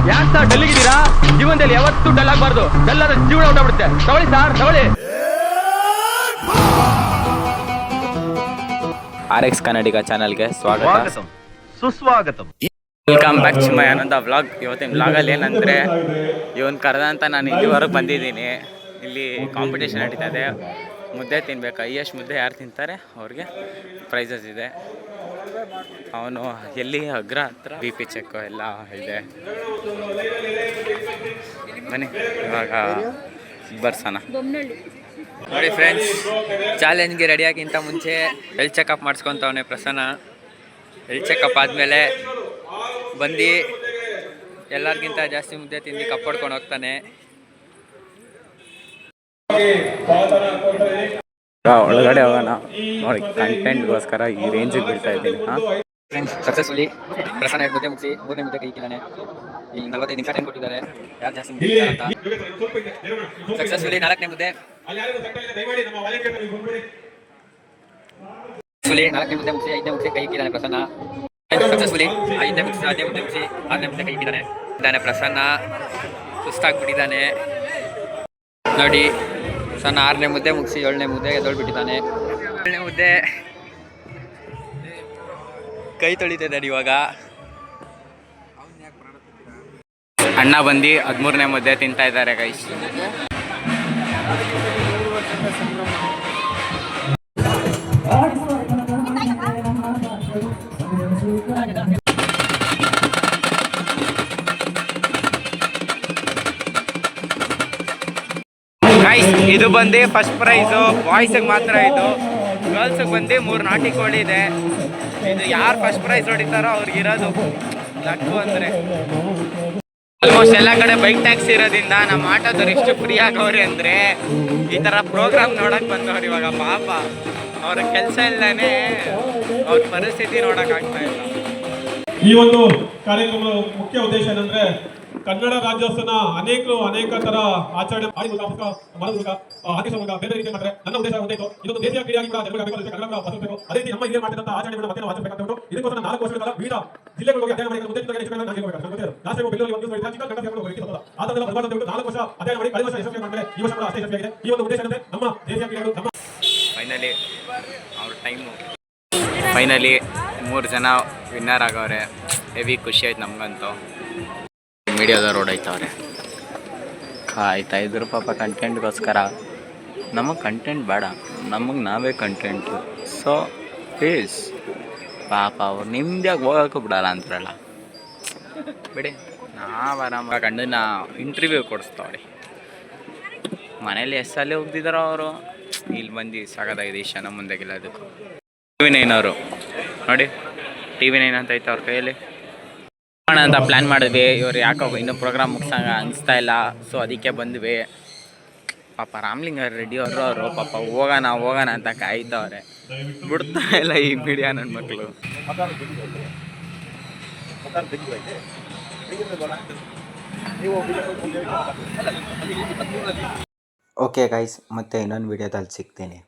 ಯಾಕೆ ಸರ್ ಡಲ್ಲಿಗಿದ್ದೀರಾ? ಜೀವನದಲ್ಲಿ ಯಾವತ್ತೂ ಡಲ್ ಆಗಬಾರ್ದು. ಡಲ್ ಆದ್ರೆ ಜೀವನ ಹೊರಟುಬಿಡುತ್ತೆ. ತಗೊಳ್ಳಿ ಸರ್, ತಗೊಳ್ಳಿ. RX ಕನ್ನಡಿಗ ಚಾನಲ್ಗೆ ಸ್ವಾಗತ, ಸುಸ್ವಾಗತ. Welcome back to my another vlog. ಇವತ್ತಿನ ವ್ಲಾಗಲ್ಲಿ ಏನಂದರೆ ಇವನು ಕರೆದಂತ ನಾನು ಇಲ್ಲಿವರೆಗೆ ಬಂದಿದ್ದೀನಿ. ಇಲ್ಲಿ ಕಾಂಪಿಟೇಷನ್ ನಡೀತಾ ಇದೆ. ಮುದ್ದೆ ತಿನ್ನಬೇಕು. ಹೈಯೆಸ್ಟ್ ಮುದ್ದೆ ಯಾರು ತಿಂತಾರೆ ಅವ್ರಿಗೆ ಪ್ರೈಸಸ್ ಇದೆ. ಅವನು ಎಲ್ಲಿ ಅಗ್ರ ಹತ್ರ BP ಚೆಕ್ಕು ಎಲ್ಲ ಇದೆ. ಬನ್ನಿ ಇವಾಗ ಬರ್ಸೋಣ. ನೋಡಿ ಫ್ರೆಂಡ್ಸ್, ಚಾಲೆಂಜ್ಗೆ ರೆಡಿಯಾಗಿಂತ ಮುಂಚೆ ಹೆಲ್ತ್ ಚೆಕಪ್ ಮಾಡಿಸ್ಕೊತವನೆ ಪ್ರಸನ್ನ. ಹೆಲ್ತ್ ಚೆಕಪ್ ಆದಮೇಲೆ ಬಂದು ಎಲ್ಲರಿಗಿಂತ ಜಾಸ್ತಿ ಮುದ್ದೆ ತಿಂದು ಕಪ್ಪಡ್ಕೊಂಡು ಹೋಗ್ತಾನೆ. ಒಳಗಡೆ ಹೋಗೋಣ. ನೋಡಿ, ಕಂಟೆಂಟ್ಗೋಸ್ಕರ ಈ ರೇಂಜಿಗೆ ಬೀಳ್ತಾ ಇದ್ದೀನಿ. ಫ್ರೆಂಡ್ಸ್, ಸಕ್ಸಸ್ಫುಲಿ ಪ್ರಸನ್ನ ಮುದ್ದೆ ಮುಗಿಸಿ 3ನೇ ಮುದ್ದೆ ಕೈ ಇಕ್ಕಿದ್ದಾನೆ. ಇಲ್ಲಿ 45 ನಿಮಿಷ ಟೈಮ್ ಕೊಟ್ಟಿದ್ದಾರೆ. ಯಾರು ಜಾಸ್ತಿ ಮುದ್ದೆ ಅಂತ. ಸಕ್ಸಸ್ಫುಲಿ 4ನೇ ಮುದ್ದೆ ಮುಗಿಸಿ 5ನೇ ಮುಗಿಸಿ ಕೈ ಇಕ್ಕಿದ್ದಾನೆ ಪ್ರಸನ್ನ. ಸಕ್ಸಸ್ಫುಲಿ 5ನೇ ಮುಗಿಸಿ 6ನೇ ಮುದ್ದೆ ಮುಗಿಸಿ 6ನೇ ಮುದ್ದೆ ಕೈ ಇಕ್ಕಿದ್ದಾನೆ ಪ್ರಸನ್ನ. ಸುಸ್ತಾಗ್ಬಿಟ್ಟಿದ್ದಾನೆ ನೋಡಿ. ಸಣ್ಣ 6ನೇ ಮುದ್ದೆ ಮುಗಿಸಿ 7ನೇ ಮುದ್ದೆ ಎದ್ದೊಳ್ಬಿಟ್ಟಿದ್ದಾನೆ. 7ನೇ ಮುದ್ದೆ ಕೈ ತೊಳಿತಿದ್ದಾನೆ ಇವಾಗ. ಅಣ್ಣ ಬಂದು 13ನೇ ಮುದ್ದೆ ತಿಂತಾ ಇದ್ದಾರೆ ಗೈಸ್. ಇದು ಬಂದು ಫಸ್ಟ್ ಪ್ರೈಸು. ಬಾಯ್ಸಿಗೆ ಮಾತ್ರ ಇದು. ಗರ್ಲ್ಸಿಗೆ ಬಂದು 3 ನಾಟಿ ಕೋಳಿ ಇದೆ. ಇದು ಯಾರು ಫಸ್ಟ್ ಪ್ರೈಸ್ ಹೊಡಿತಾರೋ ಅವ್ರಿಗಿರೋದು ಲಕ್ಕು. ಅಂದರೆ ಆಲ್ಮೋಸ್ಟ್ ಎಲ್ಲ ಕಡೆ ಬೈಕ್ ಟ್ಯಾಕ್ಸಿ ಇರೋದ್ರಿಂದ ನಮ್ಮ ಆಟೋದವ್ರು ಎಷ್ಟು ಫ್ರೀ ಆಗವ್ರೆ ಅಂದರೆ ಈ ಥರ ಪ್ರೋಗ್ರಾಮ್ ನೋಡೋಕೆ ಬಂದವ್ರು. ಇವಾಗ ಪಾಪ ಅವ್ರ ಕೆಲಸ ಇಲ್ಲದೇ ಅವ್ರ ಪರಿಸ್ಥಿತಿ ನೋಡೋಕ್ಕಾಗ್ತಾ ಇಲ್ಲ. ಈ ಒಂದು ಕಾರ್ಯಕ್ರಮದ ಮುಖ್ಯ ಉದ್ದೇಶ ಏನಂದ್ರೆ ಕನ್ನಡ ರಾಜ್ಯೋತ್ಸವನ ಅನೇಕ ತರ ಆಚರಣೆ ಮಾಡಿ ಬೇರೆ ರೀತಿ ಮಾಡಿದ್ರೆ ನನ್ನ ಉದ್ದೇಶ ಒಂದೇ ಇತ್ತು. ಇದೊಂದು ದೇಶೀಯ ಕ್ರೀಡೆಯಾಗಿ ಕೂಡ ಜನರಿಗೆ ಕನ್ನಡ ಬಸಬೇಕು. ಅದೇ ರೀತಿ ನಮ್ಮ ಇಲ್ಲಿ ಮಾಡ್ತಿದ್ದಂತ ಆಚರಣೆಗಳನ್ನ ಮತ್ತೆ ನಾವು ಆಚರಿಸಬೇಕಾಗುತ್ತೆ. ಇದಕ್ಕೋಸ್ಕರ 4 ವರ್ಷಗಳ ಕಾಲ ವಿವಿಧ ಜಿಲ್ಲೆಗಳಿಗೆ ಹೋಗಿ ಅಧ್ಯಯನ ಮಾಡಿ ಉದ್ದೇಶಿತ ನಾನು ಹೇಳ್ಬೇಕು. ಲಾಸ್ಟ್ ಟೈಮ್ ಬೆಂಗಳೂರಿಗೆ ಒಂದು ಕನ್ನಡ ಸೇರಿಕೊಂಡು ಹೋಗಿತ್ತು. ಆದ್ರೆ ಬರಬಾರ್ದು ಅಂತ 4 ವರ್ಷ ಅಧ್ಯಯನ ಮಾಡಿ ಕಳೆದ ವರ್ಷ ಯಶಸ್ವಿ ಮಾಡಿದ್ರೆ ಈ ವರ್ಷ ಕೂಡ ಅಷ್ಟೇ ಯಶಸ್ವಿಯಾಗಿದೆ. ಈ ಒಂದು ಉದ್ದೇಶ ಏನಂದ್ರೆ ನಮ್ಮ ದೇಶೀಯ ಕ್ರೀಡೆಗಳು ನಮ್ಮ ಫೈನಲಿ ಅವ್ರ ಟೈಮು. ಫೈನಲಿ 3 ಜನ ವಿನ್ನರ್ ಆಗವ್ರೆ. ಹೆವಿ ಖುಷಿ ಆಯ್ತು ನಮಗಂತೂ. ಮೀಡಿಯಾದವ್ರು ಓಡಾಯ್ತವ್ರೆ, ಕಾಯ್ತಾ ಇದ್ರು ಪಾಪ ಕಂಟೆಂಟ್ಗೋಸ್ಕರ. ನಮಗೆ ಕಂಟೆಂಟ್ ಬೇಡ, ನಮಗೆ ನಾವೇ ಕಂಟೆಂಟು. ಸೊ ಪ್ಲೀಸ್ ಪಾಪ ಅವ್ರು ನಿಮ್ದಾಗಿ ಹೋಗೋಕ್ಕೂ ಬಿಡಲ್ಲ ಅಂತಾರಲ್ಲ, ಬಿಡಿ. ನಾವು ಆರಾಮಾಗಿ ಗಂಡನ ಇಂಟರ್ವ್ಯೂ ಕೊಡಿಸ್ತವ್ರಿ. ಮನೇಲಿ ಎಷ್ಟಲ್ಲಿ ಹೋಗ್ತಿದ್ದಾರೋ ಅವರು, ಇಲ್ಲಿ ಬಂದು ಸಾಕಾಗಿದೆ ಇಷ್ಟ ನಮ್ಮ ಮುಂದೆ ಗೆಲ್ಲೋದಕ್ಕೂ. TV9 ಅವರು ನೋಡಿ, TV9 ಅಂತ ಐತೆ ಅವ್ರ ಕೈಯಲ್ಲಿ ಅಂತ ಪ್ಲ್ಯಾನ್ ಮಾಡಿದ್ವಿ. ಇವ್ರು ಯಾಕೋ ಇನ್ನೂ ಪ್ರೋಗ್ರಾಮ್ ಮುಗಿಸಂಗ ಅನಿಸ್ತಾ ಇಲ್ಲ. ಸೊ ಅದಕ್ಕೆ ಬಂದ್ವಿ. ಪಾಪ ರಾಮ್ಲಿಂಗ ರೆಡ್ಡಿ ಅವರು ಪಾಪ ಹೋಗೋಣ ಅಂತ ಕಾಯ್ತವ್ರೆ. ಬಿಡ್ತಾ ಇಲ್ಲ ಈ ಮೀಡಿಯಾ ನನ್ನ ಮಕ್ಕಳು. ಓಕೆ ಗೈಸ್, ಮತ್ತೆ ಇನ್ನೊಂದು ವಿಡಿಯೋದಲ್ಲಿ ಸಿಗ್ತೀನಿ.